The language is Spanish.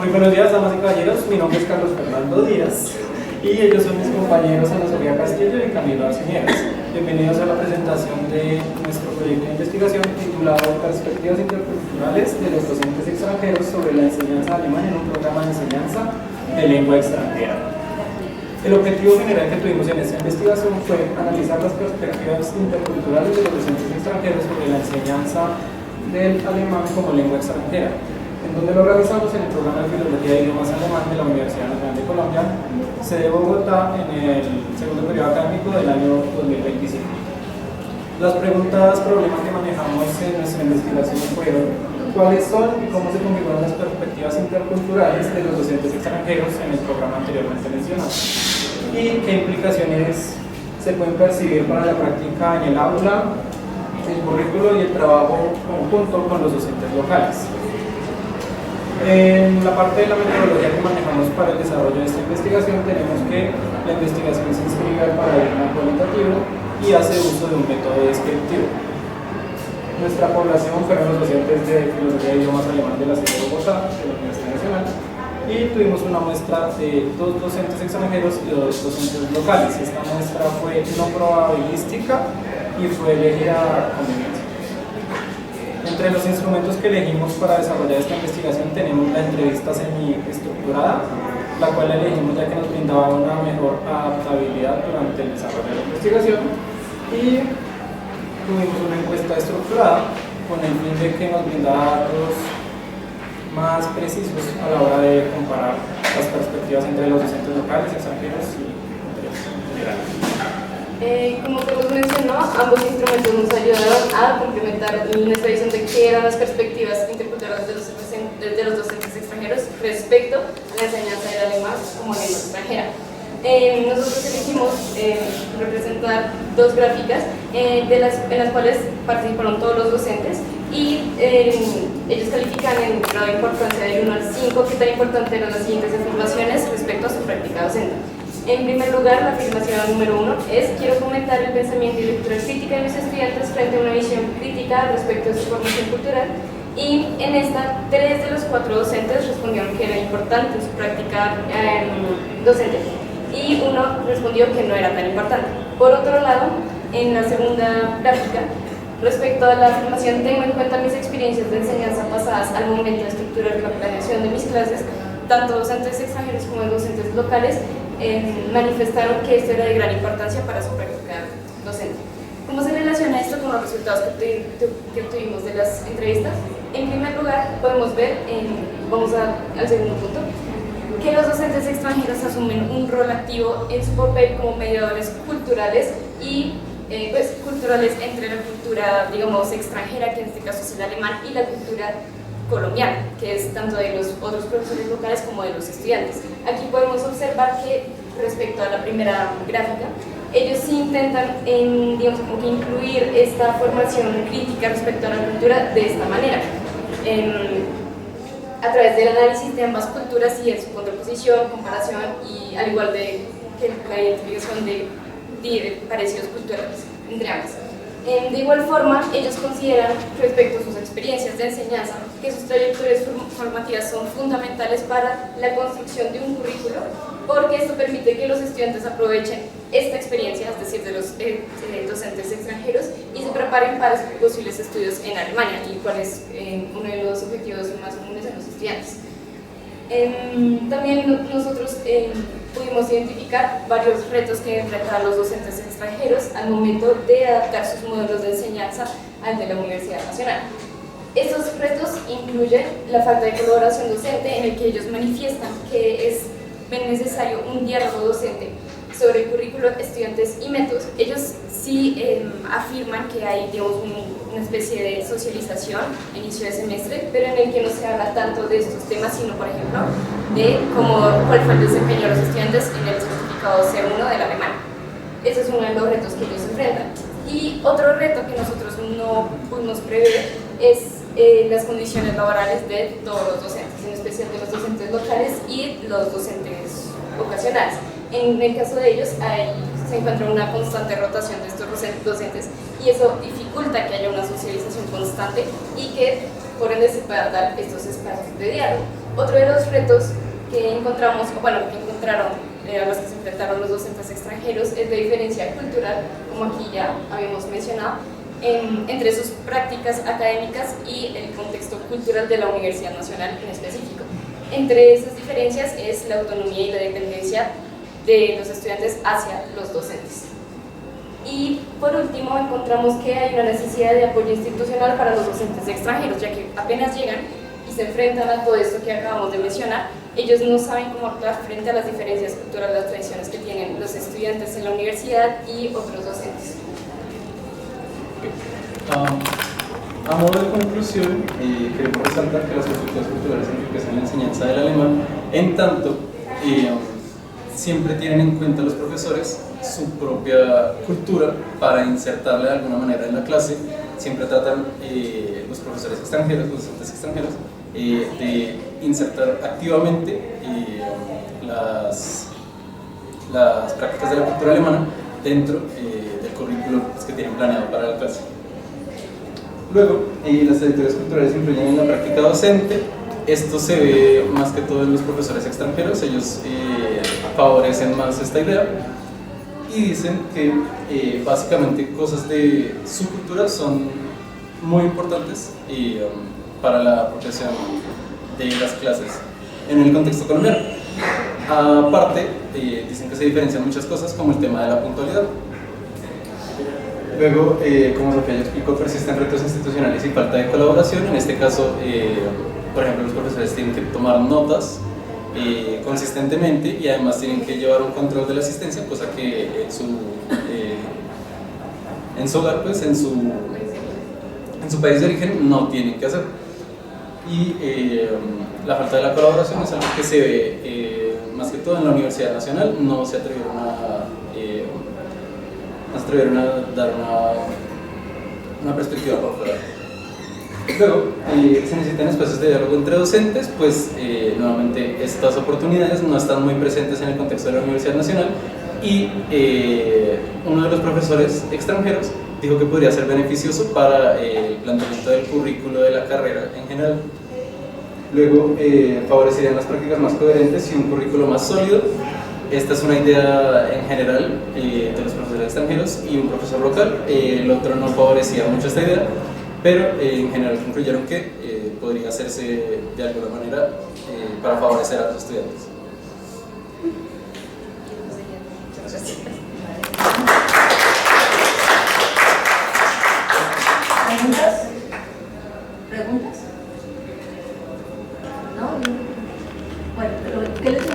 Muy buenos días, damas y caballeros. Mi nombre es Carlos Fernando Díaz y ellos son mis compañeros Ana Sofía Castillo y Camilo Arciniegas. Bienvenidos a la presentación de nuestro proyecto de investigación titulado Perspectivas interculturales de los docentes extranjeros sobre la enseñanza alemana en un programa de enseñanza de lengua extranjera. El objetivo general que tuvimos en esta investigación fue analizar las perspectivas interculturales de los docentes extranjeros sobre la enseñanza del alemán como lengua extranjera, en donde lo realizamos en el programa de Filología de Idiomas Alemán de la Universidad Nacional de Colombia, sede Bogotá, en el segundo periodo académico del año 2025. Las preguntas problemas que manejamos en nuestra investigación fueron: ¿cuáles son y cómo se configuran las perspectivas interculturales de los docentes extranjeros en el programa anteriormente mencionado? ¿Y qué implicaciones se pueden percibir para la práctica en el aula, el currículo y el trabajo conjunto con los docentes locales? En la parte de la metodología que manejamos para el desarrollo de esta investigación, tenemos que la investigación se inscribe al paradigma cualitativo y hace uso de un método descriptivo. Nuestra población fueron los docentes de Filología de Idiomas Alemán de la sede de Bogotá, de la Universidad Nacional, y tuvimos una muestra de 2 docentes extranjeros y 2 docentes locales. Esta muestra fue no probabilística y fue elegida a conveniencia. Entre los instrumentos que elegimos para desarrollar esta investigación tenemos la entrevista semi-estructurada, la cual elegimos ya que nos brindaba una mejor adaptabilidad durante el desarrollo de la investigación, y tuvimos una encuesta estructurada con el fin de que nos brindara datos más precisos a la hora de comparar las perspectivas entre los docentes locales, extranjeros y generales. Como Carlos mencionó, ambos instrumentos nos ayudaron a complementar nuestra visión de qué eran las perspectivas interculturales de los docentes extranjeros respecto a la enseñanza del alemán como lengua extranjera. Nosotros elegimos representar 2 gráficas en las cuales participaron todos los docentes, y ellos califican en grado de importancia del 1 al 5 qué tan importante eran las siguientes afirmaciones respecto a su práctica docente. En primer lugar, la afirmación número 1 es: quiero fomentar el pensamiento y lectura crítica de mis estudiantes frente a una visión crítica respecto a su formación cultural. Y en esta, 3 de los 4 docentes respondieron que era importante su práctica docente, y 1 respondió que no era tan importante. Por otro lado, en la segunda gráfica, respecto a la afirmación tengo en cuenta mis experiencias de enseñanza pasadas al momento de estructurar la planeación de mis clases, tanto docentes extranjeros como docentes locales manifestaron que esto era de gran importancia para su práctica docente. ¿Cómo se relaciona esto con los resultados que obtuvimos de las entrevistas? En primer lugar, podemos ver, vamos al segundo punto, que los docentes extranjeros asumen un rol activo en su papel como mediadores culturales y culturales entre la cultura, digamos, extranjera, que en este caso es el alemán, y la cultura colombiana, que es tanto de los otros profesores locales como de los estudiantes. Aquí podemos observar que respecto a la primera gráfica, ellos sí intentan, digamos, como que incluir esta formación crítica respecto a la cultura de esta manera, a través del análisis de ambas culturas y de su contraposición, comparación, y al igual de que la identificación de parecidos culturales entre ambas. De igual forma, ellos consideran, respecto a sus experiencias de enseñanza, que sus trayectorias formativas son fundamentales para la construcción de un currículo, porque esto permite que los estudiantes aprovechen esta experiencia, es decir, de los docentes extranjeros, y se preparen para sus posibles estudios en Alemania, y cuál es uno de los objetivos más comunes en los estudiantes. También nosotros pudimos identificar varios retos que enfrentan los docentes extranjeros al momento de adaptar sus modelos de enseñanza al de la Universidad Nacional. Estos retos incluyen la falta de colaboración docente, en el que ellos manifiestan que es necesario un diálogo docente sobre el currículo, estudiantes y métodos. Ellos sí afirman que hay, digamos, una especie de socialización a inicio de semestre, pero en el que no se habla tanto de estos temas, sino, por ejemplo, de cuál fue el desempeño de los estudiantes en el certificado C1 del alemán. Ese es uno de los retos que ellos enfrentan. Y otro reto que nosotros no pudimos prever es las condiciones laborales de todos los docentes, en especial de los docentes locales y los docentes ocasionales. En el caso de ellos se encuentra una constante rotación de estos docentes, y eso dificulta que haya una socialización constante y que por ende se puedan dar estos espacios de diálogo. Otro de los retos que encontramos, o bueno, que encontraron a los que se enfrentaron los docentes extranjeros es la diferencia cultural, como aquí ya habíamos mencionado, entre sus prácticas académicas y el contexto cultural de la Universidad Nacional en específico. Entre esas diferencias es la autonomía y la dependencia de los estudiantes hacia los docentes. Y por último encontramos que hay una necesidad de apoyo institucional para los docentes extranjeros, ya que apenas llegan y se enfrentan a todo esto que acabamos de mencionar, ellos no saben cómo actuar frente a las diferencias culturales, las tradiciones que tienen los estudiantes en la universidad y otros docentes. A modo de conclusión, queremos resaltar que las estructuras culturales enriquecen la enseñanza del alemán, en tanto siempre tienen en cuenta los profesores su propia cultura para insertarla de alguna manera en la clase. Siempre tratan los profesores extranjeros, los docentes extranjeros, de insertar activamente las prácticas de la cultura alemana dentro del currículo que tienen planeado para la clase. Luego, las trayectorias culturales influyen en la práctica docente. Esto se ve más que todo en los profesores extranjeros, ellos favorecen más esta idea y dicen que básicamente cosas de su cultura son muy importantes para la progresión de las clases en el contexto colombiano. Aparte, dicen que se diferencian muchas cosas como el tema de la puntualidad. Luego, como Sofía ya explicó, persisten retos institucionales y falta de colaboración. En este caso, por ejemplo, los profesores tienen que tomar notas consistentemente y además tienen que llevar un control de la asistencia, cosa que en su hogar, pues, en su país de origen no tienen que hacer. Y la falta de la colaboración es algo que se ve más que todo en la Universidad Nacional. No se atrevieron a dar una perspectiva por fuera. Luego, se necesitan espacios de diálogo entre docentes, pues nuevamente estas oportunidades no están muy presentes en el contexto de la Universidad Nacional y uno de los profesores extranjeros dijo que podría ser beneficioso para el planteamiento del currículo de la carrera en general. Luego, favorecerían las prácticas más coherentes y un currículo más sólido. Esta es una idea en general de los profesores extranjeros y un profesor local. El otro no favorecía mucho esta idea, pero en general concluyeron que podría hacerse de alguna manera para favorecer a los estudiantes. ¿Preguntas? ¿Preguntas? ¿No? Bueno, pero ¿qué les